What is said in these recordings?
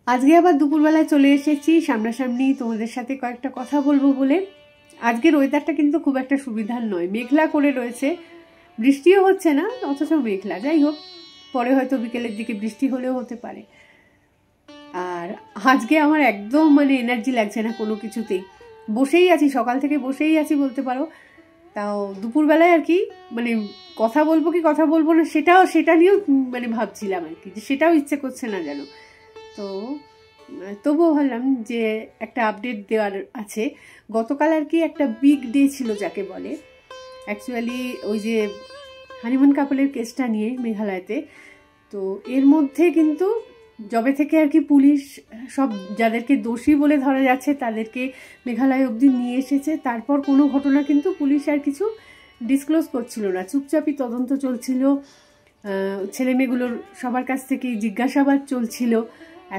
আজকে আবার দুপুরবেলায় চলে এসেছি সামনাসামনি তোমাদের সাথে কয়েকটা কথা বলবো বলে। আজকের ওয়েদারটা কিন্তু খুব একটা সুবিধার নয়, মেঘলা করে রয়েছে, বৃষ্টিও হচ্ছে না অথচ মেঘলা। যাই হোক, পরে হয়তো বিকেলের দিকে বৃষ্টি হলেও হতে পারে। আর আজকে আমার একদম এনার্জি লাগছে না কোনো কিছুতেই, বসেই আছি, সকাল থেকে বসেই আছি বলতে পারো। তাও দুপুরবেলায় আর কি কথা বলবো কি কথা বলবো না সেটা নিয়েও ভাবছিলাম আর কি, যে সেটাও ইচ্ছে করছে না যেন। তো তবুও ভাবলাম যে একটা আপডেট দেওয়ার আছে। গতকাল আর কি একটা বিগ ডে ছিল যাকে বলে, অ্যাকচুয়ালি ওই যে হানিমুন কাপলের কেসটা নিয়ে মেঘালয়তে। তো এর মধ্যে কিন্তু যবে থেকে আর কি পুলিশ সব যাদেরকে দোষী বলে ধরা যাচ্ছে তাদেরকে মেঘালয় অবধি নিয়ে এসেছে, তারপর কোনো ঘটনা কিন্তু পুলিশ আর কিছু ডিসক্লোজ করছিল না, চুপচাপই তদন্ত চলছিল, ছেলেমেয়েগুলোর সবার কাছ থেকে জিজ্ঞাসাবাদ চলছিল।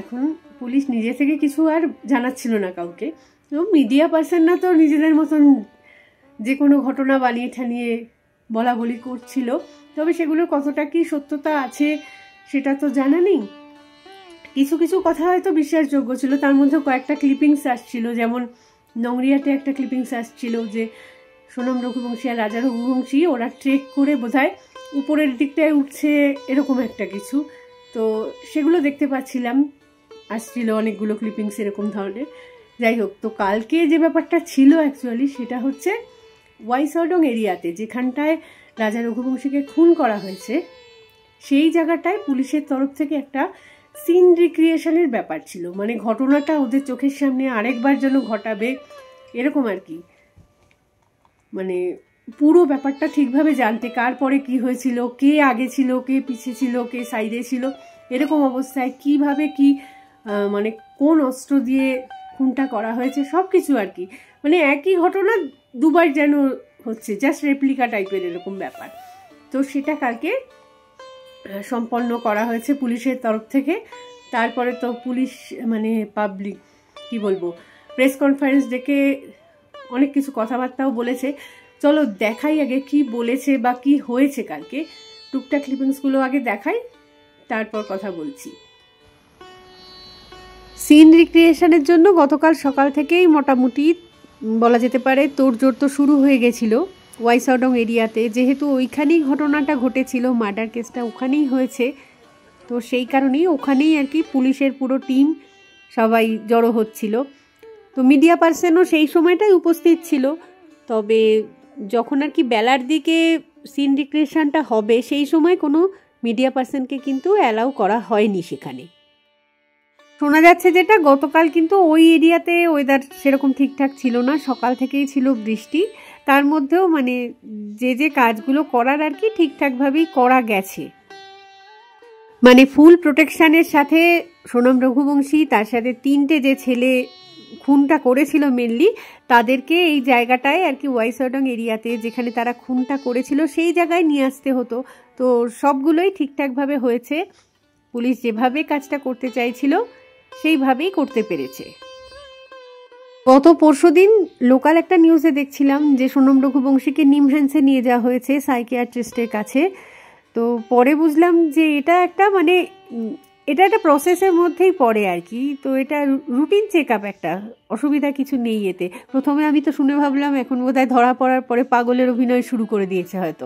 এখন পুলিশ নিজে থেকে কিছু আর জানাচ্ছিল না কাউকে। তো মিডিয়া পার্সন না তো নিজেদের মতন যে কোনো ঘটনা বানিয়ে ঠানিয়ে বলা বলি করছিল, তবে সেগুলোর কতটা কি সত্যতা আছে সেটা তো জানা নেই। কিছু কিছু কথা হয়তো বিশ্বাসযোগ্য ছিল, তার মধ্যে কয়েকটা ক্লিপিংস আসছিল, যেমন নংরিয়াতে একটা ক্লিপিংস আসছিল যে সোনম রঘুবংশী আর রাজা রঘুবংশী ওরা ট্রেক করে বোধহয় উপরের দিকটায় উঠছে, এরকম একটা কিছু। তো সেগুলো দেখতে পাচ্ছিলাম, আসছিল অনেকগুলো ক্লিপিংস এরকম ধরনের। যাই হোক, তো কালকে যে ব্যাপারটা ছিল অ্যাকচুয়ালি সেটা হচ্ছে ওয়াইসডং এরিয়াতে, যেখানটায় রাজা রঘুবংশীকে খুন করা হয়েছে, সেই জায়গাটায় পুলিশের তরফ থেকে একটা সিন রিক্রিয়েশনের ব্যাপার ছিল, ঘটনাটা ওদের চোখের সামনে আরেকবার যেন ঘটাবে এরকম আর কি। পুরো ব্যাপারটা ঠিকভাবে জানতে, কার পরে কি হয়েছিল, কে আগে ছিল, কে পিছিয়ে ছিল, কে সাইডে ছিল, এরকম অবস্থায় কিভাবে কি কোন অস্ত্র দিয়ে খুনটা করা হয়েছে, সব কিছু আর কি। একই ঘটনা দুবার যেন হচ্ছে, জাস্ট রেপ্লিকা টাইপের এরকম ব্যাপার। তো সেটা কালকে সম্পন্ন করা হয়েছে পুলিশের তরফ থেকে। তারপরে তো পুলিশ পাবলিক কি বলবো, প্রেস কনফারেন্স ডেকে অনেক কিছু কথাবার্তাও বলেছে। চলো দেখাই আগে কি বলেছে বা কি হয়েছে কালকে, টুকটাক ক্লিপিংসগুলো আগে দেখাই, তারপর কথা বলছি। সিন রিক্রিয়েশনের জন্য গতকাল সকাল থেকেই মোটামুটি বলা যেতে পারে তোড়জোড় তো শুরু হয়ে গেছিল ওয়াইসডং এরিয়াতে, যেহেতু ওইখানেই ঘটনাটা ঘটেছিল, মার্ডার কেসটা ওখানেই হয়েছে। তো সেই কারণেই ওখানেই আর কি পুলিশের পুরো টিম সবাই জড়ো হচ্ছিল। তো মিডিয়া পার্সনও সেই সময়টাই উপস্থিত ছিল, তবে যখন আর কি বেলার দিকে সিন রিক্রিয়েশনটা হবে সেই সময় কোনো মিডিয়া পার্সনকে কিন্তু অ্যালাউ করা হয়নি সেখানে। শোনা যাচ্ছে যেটা, গতকাল কিন্তু ওই এরিয়াতে ওয়েদার সেরকম ঠিকঠাক ছিল না, সকাল থেকেই ছিল বৃষ্টি, তার মধ্যেও যে কাজগুলো করার আর কি ঠিকঠাকভাবেই করা গেছে। ফুল প্রোটেকশনের সাথে সোনম রঘুবংশী, তার সাথে 3টে যে ছেলে খুনটা করেছিল মেনলি, তাদেরকে এই জায়গাটায় আর কি ওয়াইসডং এরিয়াতে যেখানে তারা খুনটা করেছিল সেই জায়গায় নিয়ে আসতে হতো। তো সবগুলোই ঠিকঠাকভাবে হয়েছে, পুলিশ যেভাবে কাজটা করতে চাইছিল সেইভাবেই করতে পেরেছে। গত পরশুদিন লোকাল একটা নিউজে দেখছিলাম যে সোনম রঘুবংশীকে নিমহ্যান্সে নিয়ে যাওয়া হয়েছে সাইকিয়াট্রিস্টের কাছে। তো পরে বুঝলাম যে এটা একটা প্রসেসের মধ্যেই পড়ে আর কি। তো এটা রুটিন চেক আপ, একটা অসুবিধা কিছু নেই এতে। প্রথমে আমি তো শুনে ভাবলাম এখন বোধহয় ধরা পড়ার পরে পাগলের অভিনয় শুরু করে দিয়েছে হয়তো,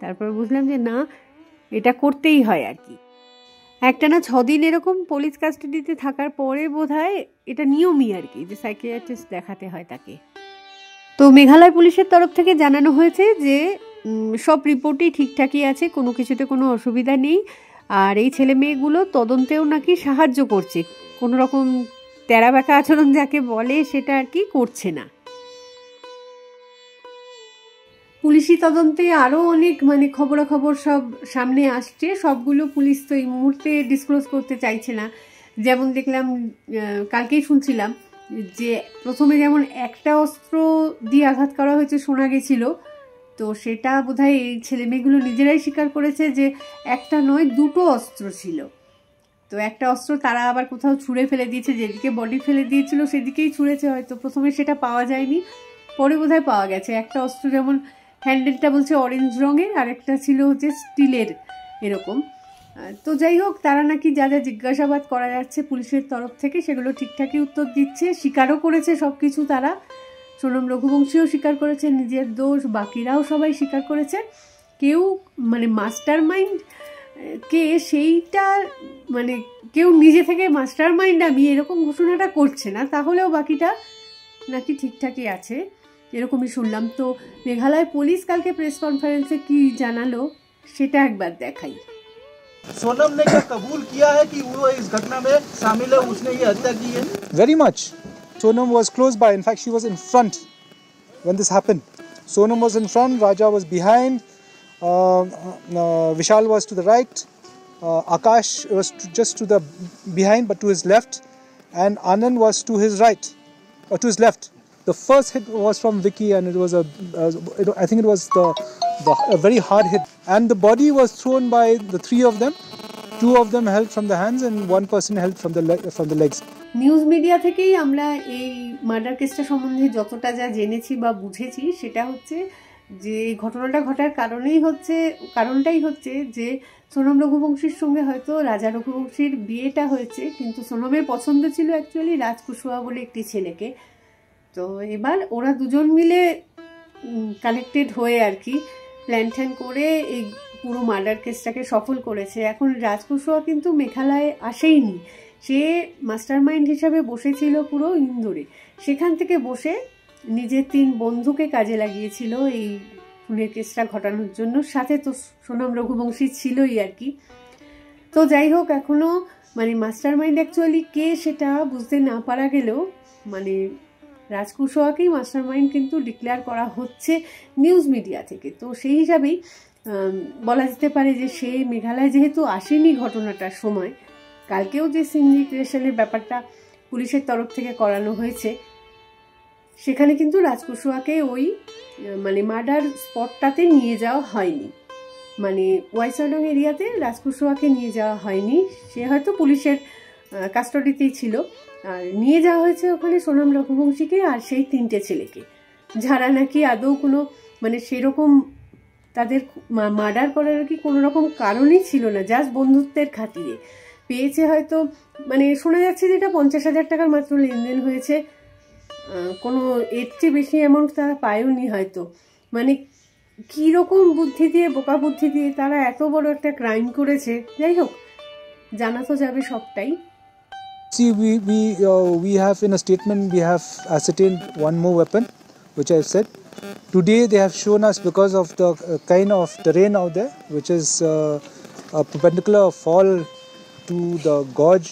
তারপর বুঝলাম যে না, এটা করতেই হয় আর কি। একটানা 6 দিন এরকম পুলিশ কাস্টাডিতে থাকার পরে বোধহয় এটা নিয়মই আর কি, যে সাইকিয়াট্রিস্ট দেখাতে হয় তাকে। তো মেঘালয় পুলিশের তরফ থেকে জানানো হয়েছে যে সব রিপোর্টই ঠিকঠাকই আছে, কোনো কিছুতে কোনো অসুবিধা নেই। আর এই ছেলে মেয়েগুলো তদন্তেও নাকি সাহায্য করছে, কোনো রকম তেরা বেঁকা আচরণ যাকে বলে সেটা আর কি করছে না। পুলিশি তদন্তে আরও অনেক খবরাখবর সব সামনে আসছে, সবগুলো পুলিশ তো এই মুহূর্তে ডিসক্লোজ করতে চাইছে না। যেমন দেখলাম, কালকেই শুনছিলাম যে প্রথমে যেমন একটা অস্ত্র দিয়ে আঘাত করা হয়েছে শোনা গেছিল, তো সেটা বোধহয় এই ছেলেমেয়েগুলো নিজেরাই স্বীকার করেছে যে একটা নয় 2টো অস্ত্র ছিল। তো একটা অস্ত্র তারা আবার কোথাও ছুঁড়ে ফেলে দিয়েছে, যেদিকে বডি ফেলে দিয়েছিল সেদিকেই ছুঁড়েছে হয়তো, প্রথমে সেটা পাওয়া যায়নি, পরে বোধহয় পাওয়া গেছে। একটা অস্ত্র যেমন হ্যান্ডেলটা বলছে অরেঞ্জ রঙের, আর একটা ছিল হচ্ছে স্টিলের এরকম। তো যাই হোক, তারা নাকি যা যা জিজ্ঞাসাবাদ করা যাচ্ছে পুলিশের তরফ থেকে সেগুলো ঠিকঠাকই উত্তর দিচ্ছে, স্বীকারও করেছে সব কিছু। তারা সোনম রঘুবংশীও স্বীকার করেছে নিজের দোষ, বাকিরাও সবাই স্বীকার করেছে। কেউ মানে মাস্টার মাইন্ড কে সেইটা মানে কেউ নিজে থেকে মাস্টার মাইন্ড আমি এরকম ঘোষণাটা করছে না, তাহলেও বাকিটা নাকি ঠিকঠাকই আছে এরকমই শুনলাম। তো মেঘালয় পুলিশ কালকে প্রেস কনফারেন্সে কি জানালো সেটা একবার দেখাই। सोनम ने क्या कबूल किया है कि वो इस घटना में शामिल है, उसने ये हत्या की है? Very much. Sonam was close by. In fact, she was in front when this happened. Sonam was in front, Raja was behind, Vishal was to the right, Akash was just to the behind but to his left, and Anand was to his right, or to his left. The first hit was from Vicky, and it was I think it was a very hard hit. And the body was thrown by the three of them. Two of them held from the hands, and one person held from the legs. News media থেকেই আমরা এই murder কেসটা সম্বন্ধে যতটা যা জেনেছি বা বুঝেছি সেটা হচ্ছে যে এই ঘটনাটা ঘটার কারণটাই হচ্ছে যে সোনম রঘুবংশীর সঙ্গে হয়তো রাজা রঘুবংশীর বিয়েটা হয়েছে, কিন্তু সোনমের পছন্দ ছিল অ্যাকচুয়ালি রাজ কুশওয়া বলে একটি ছেলেকে। তো এবার ওরা দুজন মিলে কানেক্টেড হয়ে আর কি প্ল্যান ট্যান করে এই পুরো মার্ডার কেসটাকে সফল করেছে। এখন রাজ কুশওয়া কিন্তু মেঘালয়ে আসেইনি, সে মাস্টার মাইন্ড হিসাবে বসেছিল পুরো ইন্দোরে। সেখান থেকে বসে নিজের 3 বন্ধুকে কাজে লাগিয়েছিল এই খুনের কেসটা ঘটানোর জন্য, সাথে তো সোনম রঘুবংশী ছিলই আর কি। তো যাই হোক, এখনও মানে মাস্টার মাইন্ড অ্যাকচুয়ালি কে সেটা বুঝতে না পারা গেলেও মানে রাজ কুশওয়াকেই মাস্টার মাইন্ড কিন্তু ডিক্লেয়ার করা হচ্ছে নিউজ মিডিয়া থেকে। তো সেই হিসাবেই বলা যেতে পারে যে সে মেঘালয় যেহেতু আসেনি ঘটনাটার সময়, কালকেও যে সিন্ডিকেশনের ব্যাপারটা পুলিশের তরফ থেকে করানো হয়েছে সেখানে কিন্তু রাজ কুশওয়াকে ওই মানে মার্ডার স্পটটাতে নিয়ে যাওয়া হয়নি, মানে ওয়াইসাডং এরিয়াতে রাজ কুশওয়াকে নিয়ে যাওয়া হয়নি, সে হয়তো পুলিশের কাস্টডিতেই ছিল। আর নিয়ে যাওয়া হয়েছে ওখানে সোনম রঘুবংশীকে আর সেই 3টে ছেলেকে, যারা নাকি আদৌ কোনো মানে সেরকম তাদের মার্ডার করার কি কোনো রকম কারণই ছিল না, জাস্ট বন্ধুত্বের খাতিরে পেয়েছে হয়তো। মানে শোনা যাচ্ছে যেটা 50,000 টাকার মাত্র লেনদেন হয়েছে, কোনো এর চেয়ে বেশি অ্যামাউন্ট তারা পায়ওনি হয়তো। মানে কীরকম বুদ্ধি দিয়ে, বোকা বুদ্ধি দিয়ে তারা এত বড় একটা ক্রাইম করেছে। যাই হোক, জানা তো যাবে সবটাই। See, we have in a statement we have ascertained one more weapon, which I have said. Today they have shown us, because of the kind of terrain out there, which is a perpendicular fall to the gorge.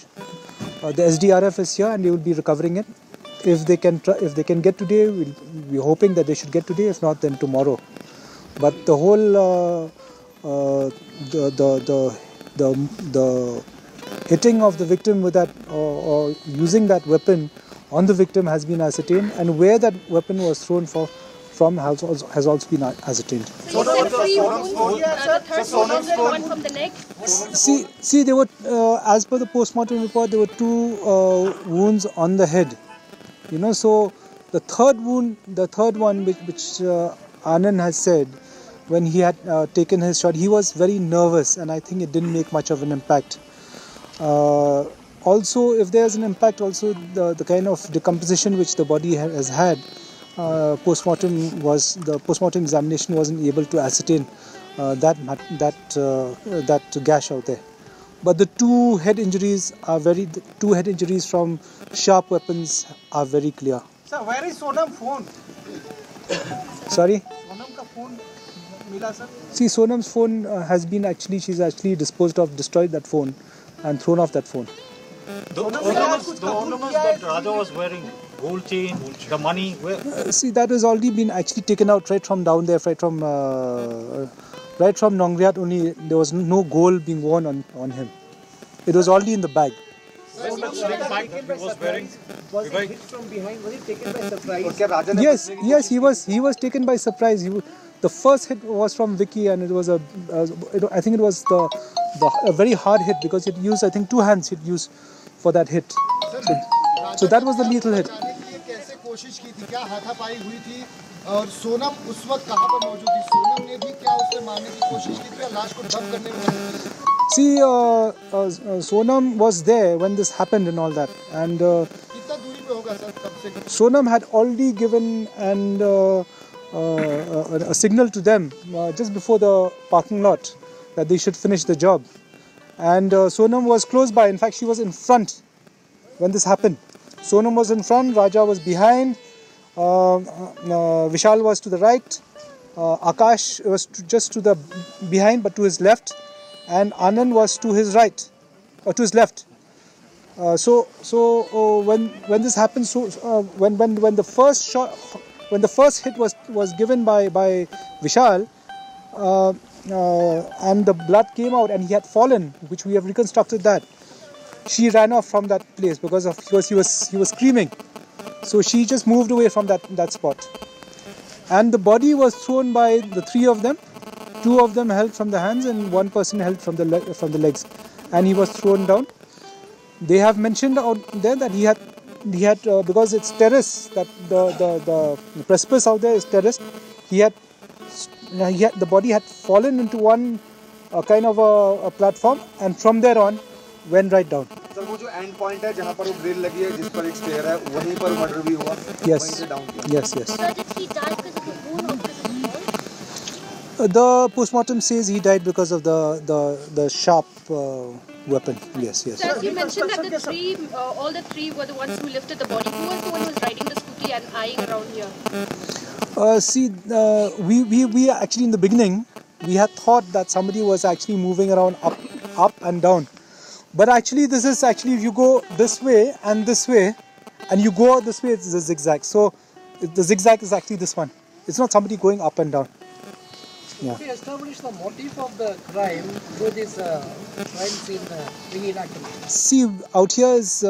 The SDRF is here and they will be recovering it. If they can get today, we're hoping that they should get today. If not, then tomorrow. But the whole the hitting of the victim with that or using that weapon on the victim has been ascertained, and where that weapon was thrown from has also been ascertained. See, there were, as per the postmortem report, there were 2 wounds on the head. You know, so the third one, which Anand has said, when he had taken his shot, he was very nervous, and I think it didn't make much of an impact. Also, if there's an impact, also the kind of decomposition which the body has had, the postmortem examination wasn't able to ascertain that gash out there. But the 2 head injuries from sharp weapons are very clear. Sir, where is Sonam phone? Sorry? Sonam ka phone mila sir? See, Sonam's phone she's actually destroyed that phone and thrown off that phone. The ornaments that Raja was wearing, gold chain, the money, where? See, that has already been actually taken out right from down there, right from Nongriat only. There was no gold being worn on him. It was already in the bag. Bag he was wearing. Was it hit from behind? Was it taken by surprise? Yes, he was taken by surprise. The first hit was from Vicky, and it was I think it was a very hard hit, because it used, I think, 2 hands it used for that hit. So that was the lethal hit. कैसे कोशिश की थी, क्या हाथापाई हुई थी, और सोनम उस वक्त कहां पर मौजूद थी? सोनम ने भी क्या उससे मारने की कोशिश की थी या लाश को दब करने में? See, Sonam was there when this happened and all that, and कितना दूरी पे होगा सर कम से कम? Sonam had already given a signal to them just before the parking lot that they should finish the job. And Sonam was close by. In fact, she was in front when this happened. Sonam was in front, Raja was behind, Vishal was to the right, Akash was just to the behind but to his left, and Anand was to his right, or to his left. When this happened, when the first shot, when the first hit was given by Vishal, and the blood came out and he had fallen, which we have reconstructed that. She ran off from that place because he was screaming. So she just moved away from that spot. And the body was thrown by the three of them. Two of them held from the hands and one person held from the legs. And he was thrown down. They have mentioned out there that he had because it's terrace, that the precipice out there is terrace. The body had fallen into one kind of a platform, and from there on went right down. Sir वो जो and point है जहाँ पर वो grill लगी है जिस पर एक स्टेयर है वहीं पर मर्डर भी हुआ. Yes. वहीं से डाउन किया. Yes. Sir, did he die because of a wound or because of fall? The postmortem says he died because of the sharp weapon. Yes. Sir, as you mentioned that all the three were the ones who lifted the body. Who was the one who was riding the scooty and eyeing around here? We actually in the beginning we had thought that somebody was actually moving around up and down, but actually this is actually if you go this way and you go this way, it's a zigzag. So the zigzag is actually this one. It's not somebody going up and down. Yeah. We establish the motive of the crime through this crime scene reenactment. See, out here is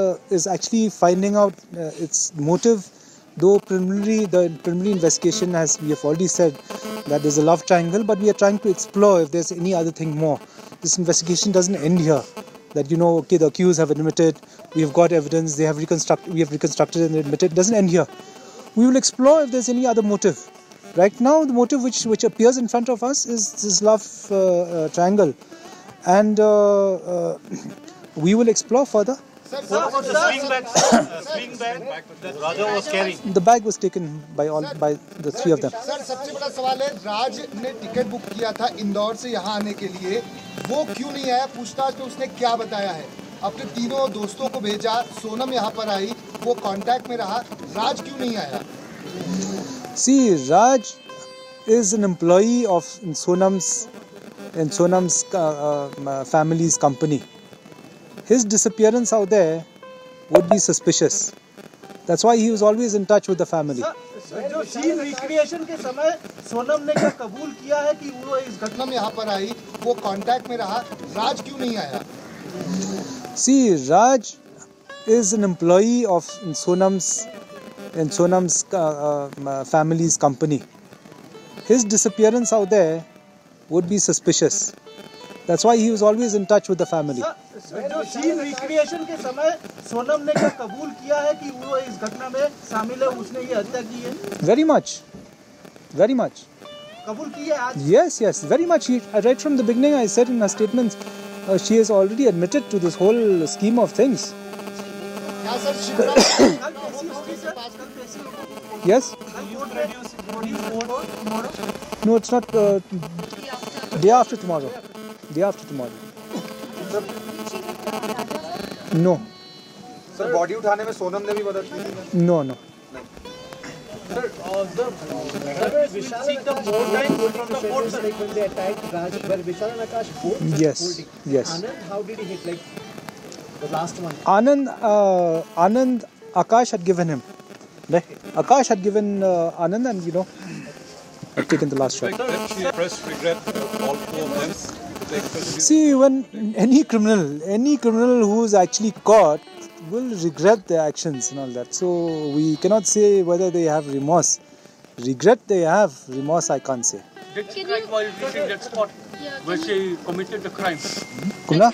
actually finding out its motive. Though the preliminary investigation, as we have already said, that there's a love triangle, but we are trying to explore if there's any other thing more. This investigation doesn't end here. That okay, the accused have admitted, we have got evidence, we have reconstructed and admitted. It doesn't end here. We will explore if there's any other motive. Right now, the motive which appears in front of us is this love triangle, and we will explore further. What about the swing bag that Raja was carrying? The bag was taken by the three of them. Sir सबसे बड़ा सवाल है, राज ने ticket book किया था इंदौर से यहाँ आने के लिए, वो क्यों नहीं आया? पूछताछ में उसने क्या बताया है? अपने तीनों दोस्तों को भेजा, सोनम यहाँ पर आई, वो कांटेक्ट में रहा, राज क्यों नहीं आया? See, Raj is an employee of Sonam's family's company. His disappearance out there would be suspicious. That's why he was always in touch with the family. जो सीन रिक्रिएशन के समय सोनम ने क्या कबूल किया है कि वो इस घटना में यहाँ पर आई, वो कांटेक्ट में रहा, राज क्यों नहीं आया? See, Raj is an employee of Sonam's family's company. His disappearance out there would be suspicious. That's why he was always in touch with the family. जो सीन रिक्रिएशन के समय सोनम ने क्या कबूल किया है कि वो इस घटना में शामिल है, उसने ये हत्या की है? Very much. कबूल की है आज? Yes, very much. Right from the beginning, I said in her statements, she has already admitted to this whole scheme of things. क्या sir Shivraj Yes? No, it's not. Day after tomorrow. No. Sir body उठाने में सोनम ने भी मदद की थी? No. Sir, Vishal and Akash both from the court, like when they attacked Raj, were Vishal and Akash both Yes. Anand, how did he hit? Like the last one. Anand, Akash had given him. Akash had given Anand, and had taken the last shot. Press regret all four of them. See, when any criminal who is actually caught will regret their actions and all that. So we cannot say whether they have remorse. Regret they have, remorse I can't say. Did she cry while reaching that spot where she committed the crime? Kumna?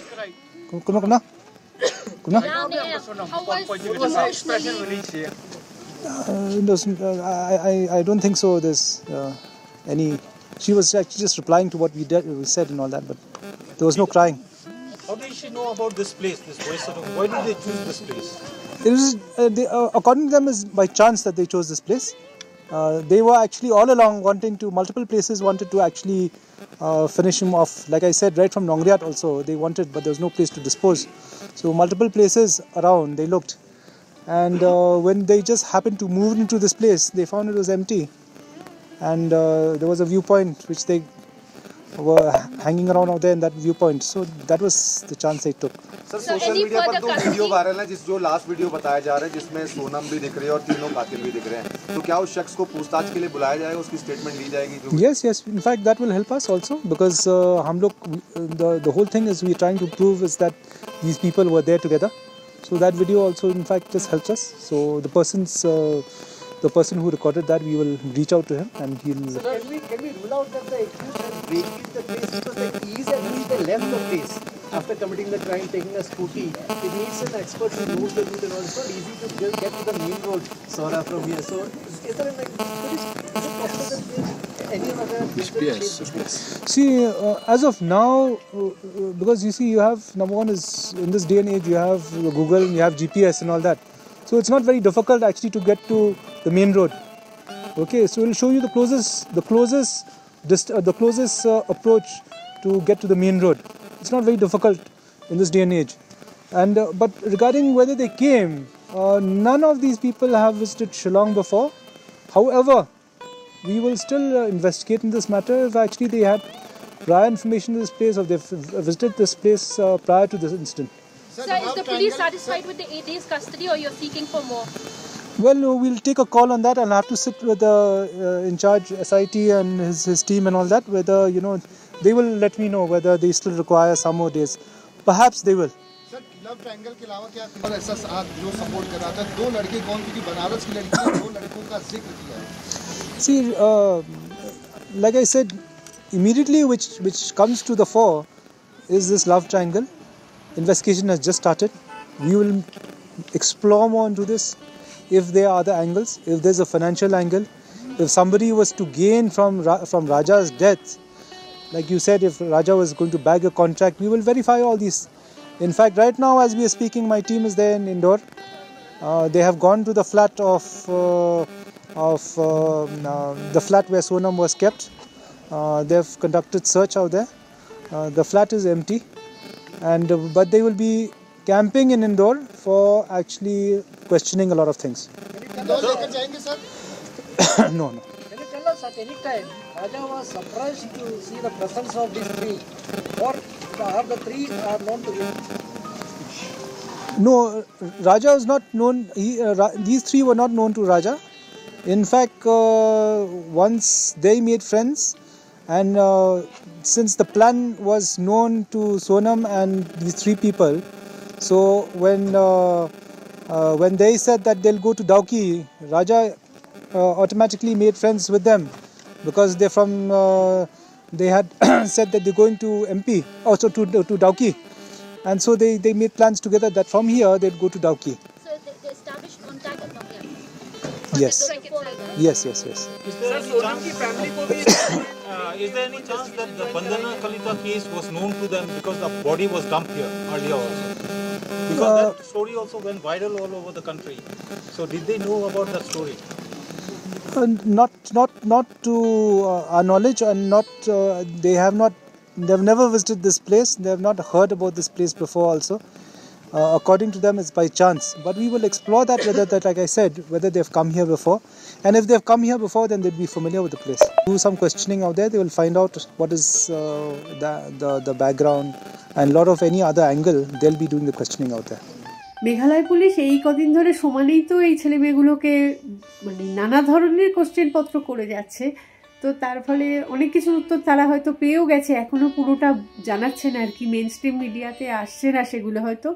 How was emotionally? I don't think so. There's any. She was actually just replying to what we said and all that, but there was no crying. How did she know about this place, this Boisarong? Why did they choose this place? It was, according to them, is by chance that they chose this place. They were actually all along wanting to, multiple places wanted to actually finish him off. Like I said, right from Nongriat also, they wanted, but there was no place to dispose. So multiple places around, they looked. And when they just happened to move into this place, they found it was empty. And there was a viewpoint which they were hanging around out there in that viewpoint. So that was the chance they took. Sir social media पर 2 video viral है जो last video बताया जा रहा है जिसमें सोनम भी दिख रही है और तीनों कातिल भी दिख रहे हैं तो क्या उस शख्स को पूछताछ के लिए बुलाया जाएगा उसकी स्टेटमेंट ली जाएगी Yes, in fact that will help us also because हम लोग the whole thing is we trying to prove is that these people were there together. So that video also in fact just helps us. So the person who recorded that, we will reach out to him and he'll... So can we rule out that the accused has breaking the place because the ease at which they left the place after committing the crime, taking a scooty? It needs an expert who knows the route and all. It's not easy to get to the main road, Sora, from here. So is there any other... See, as of now, because you see, you have, number one is, in this day and age, you have Google, you have GPS and all that. So it's not very difficult actually to get to the main road. Okay, so we'll show you the closest approach to get to the main road. It's not very difficult in this day and age. And but regarding whether they came, none of these people have visited Shillong before. However, we will still investigate in this matter if actually they had prior information to this place or they've visited this place prior to this incident. Sir, is the police satisfied with the 8 days custody or you're seeking for more? Well, we'll take a call on that. I'll have to sit with the in charge SIT and his team and all that. Whether they will let me know whether they still require some more days. Perhaps they will. Sir love triangle के अलावा क्या और ऐसा साथ जो support कर रहा था 2 लड़के कौन क्योंकि बनारस की लड़की ने 2 लड़कों का जिक्र किया है. See, like I said, immediately which comes to the fore is this love triangle. Investigation has just started. We will explore more into this. If there are other angles, if there's a financial angle, if somebody was to gain from Raja's death, like you said, if Raja was going to bag a contract, we will verify all these. In fact, right now as we are speaking, my team is there in Indore. They have gone to the flat of the flat where Sonam was kept. They have conducted search out there. The flat is empty, but they will be camping in Indore for actually questioning a lot of things. No. Can you tell us at any time Raja was surprised to see the presence of these 3 or are the 3 are known to him? No, Raja was not known. These 3 were not known to Raja. In fact, once they made friends, and since the plan was known to Sonam and these 3 people, so when they said that they'll go to Dauki, Raja automatically made friends with them because they're from. They had said that they're going to MP, also to Dauki, and so they made plans together that from here they'd go to Dauki. So they established contact with Nongriat. Yes. Yes. Is there any chance that the Bandhana Kalita case was known to them because the body was dumped here earlier also? Because that story also went viral all over the country. So did they know about that story? Not to our knowledge, and they've never visited this place. They have not heard about this place before also. According to them, it's by chance. But we will explore that, like I said, whether they've come here before. And if they've come here before, then they'll be familiar with the place. Do some questioning out there. They will find out what is the background and a lot of any other angle. They'll be doing the questioning out there. Meghalaya police এই কদিন ধরে সমানেই তো এই ছেলে মেয়েগুলোকে মানে নানা ধরনের কোশ্চেন পত্র করে যাচ্ছে, তো তার ফলে অনেক কিছুর উত্তর তারা হয়তো পেয়েও গেছে, এখনো পুরোটা জানাচ্ছে না আর কি, মেন স্ট্রিম মিডিয়াতে আসছে না সেগুলো হয়তো।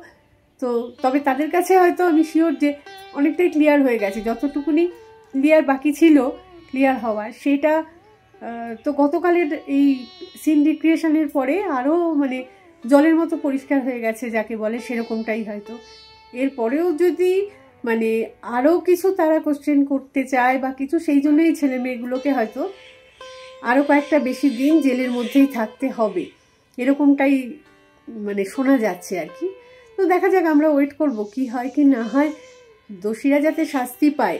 তো তবে তাদের কাছে হয়তো আমি শিওর যে অনেকটাই ক্লিয়ার হয়ে গেছে, যতটুকুনি ক্লিয়ার বাকি ছিল ক্লিয়ার হওয়ার সেটা তো গতকালের এই সিন রিক্রিয়েশনের পরে আরও মানে জলের মতো পরিষ্কার হয়ে গেছে যাকে বলে, সেরকমটাই হয়তো। এরপরেও যদি মানে আরও কিছু তারা কোশ্চেন করতে চায় বা কিছু, সেই জন্যই ছেলে মেয়েগুলোকে হয়তো আরও কয়েকটা বেশি দিন জেলের মধ্যেই থাকতে হবে, এরকমটাই মানে শোনা যাচ্ছে আর কি। তো দেখা যাক, আমরা ওয়েট করব কি হয় কি না হয়, দোষীরা যাতে শাস্তি পায়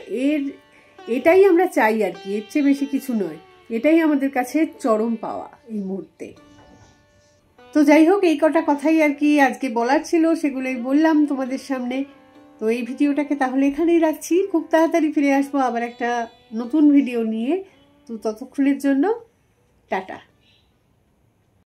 এটাই আমরা চাই আর কি, এর চেয়ে বেশি কিছু নয়। এটাই আমাদের কাছে চরম পাওয়া এই মুহূর্তে। তো যাই হোক, এই কটা কথাই আর কি আজকে বলার ছিল, সেগুলোই বললাম তোমাদের সামনে। তো এই ভিডিওটাকে তাহলে এখানেই রাখছি, খুব তাড়াতাড়ি ফিরে আসবো আবার একটা নতুন ভিডিও নিয়ে। তো ততক্ষণের জন্য টাটা।